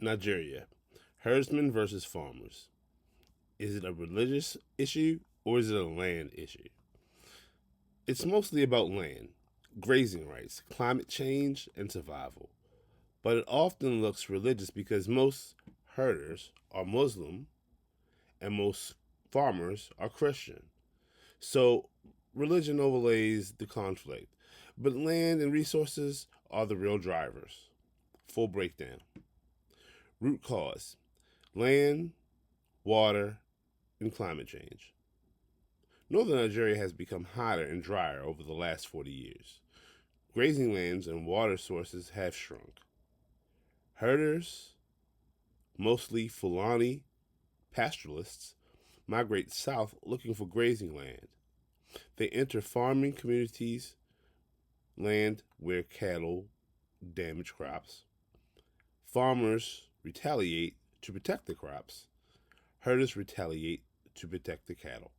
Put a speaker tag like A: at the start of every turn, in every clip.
A: Nigeria. Herdsmen versus farmers. Is it a religious issue or is it a land issue? It's mostly about land, grazing rights, climate change, and survival. But it often looks religious because most herders are Muslim and most farmers are Christian. So religion overlays the conflict, but land and resources are the real drivers. Full breakdown. Root cause: land, water, and climate change. Northern Nigeria has become hotter and drier over the last 40 years. Grazing lands and water sources have shrunk. Herders, mostly Fulani pastoralists, migrate south looking for grazing land. They enter farming communities, land where cattle damage crops. Farmers retaliate to protect the crops. Herders retaliate to protect the cattle.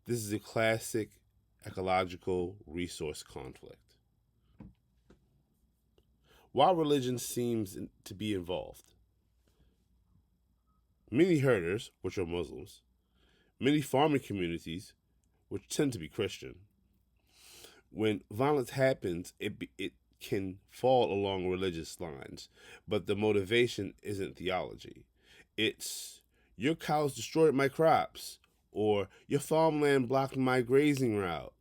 A: This is a classic ecological resource conflict. While religion seems to be involved, many herders, which are Muslims, many farming communities, which tend to be Christian, when violence happens, it can fall along religious lines, but the motivation isn't theology. It's your cows destroyed my crops, or your farmland blocked my grazing route,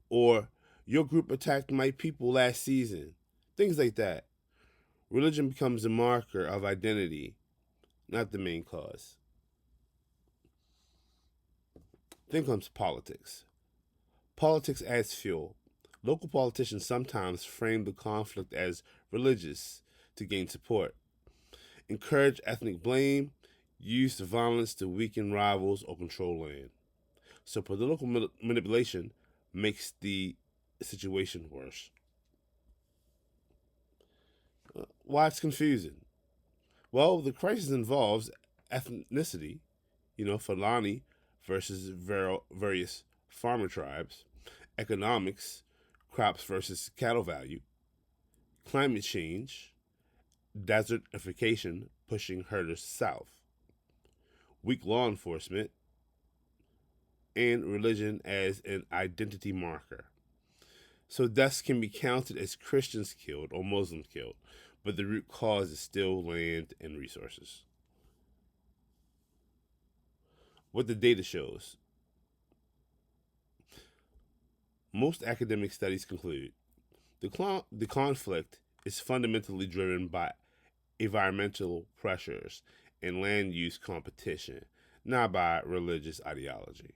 A: or your group attacked my people last season. Things like that. Religion becomes a marker of identity, not the main cause. Then comes politics. Politics adds fuel. Local politicians sometimes frame the conflict as religious to gain support, encourage ethnic blame, use the violence to weaken rivals or control land. So political manipulation makes the situation worse. Why it's confusing? Well, the crisis involves ethnicity, Fulani versus various farmer tribes, economics, crops versus cattle value, climate change, desertification pushing herders south, weak law enforcement, and religion as an identity marker. So deaths can be counted as Christians killed or Muslims killed, but the root cause is still land and resources. What the data shows: most academic studies conclude the conflict is fundamentally driven by environmental pressures and land use competition, not by religious ideology.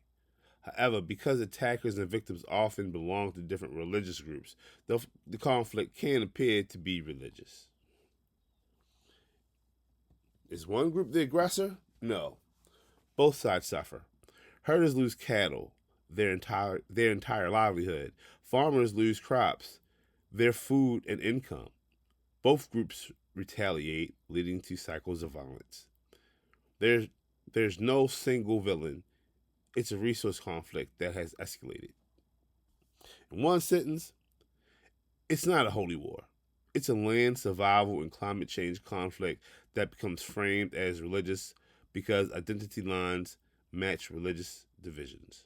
A: However, because attackers and victims often belong to different religious groups, the conflict can appear to be religious. Is one group the aggressor? No. Both sides suffer. Herders lose cattle, their entire livelihood. Farmers lose crops, their food and income. Both groups retaliate, leading to cycles of violence. There's there's no single villain. It's a resource conflict that has escalated. In one sentence, it's not a holy war. It's a land survival and climate change conflict that becomes framed as religious because identity lines match religious divisions.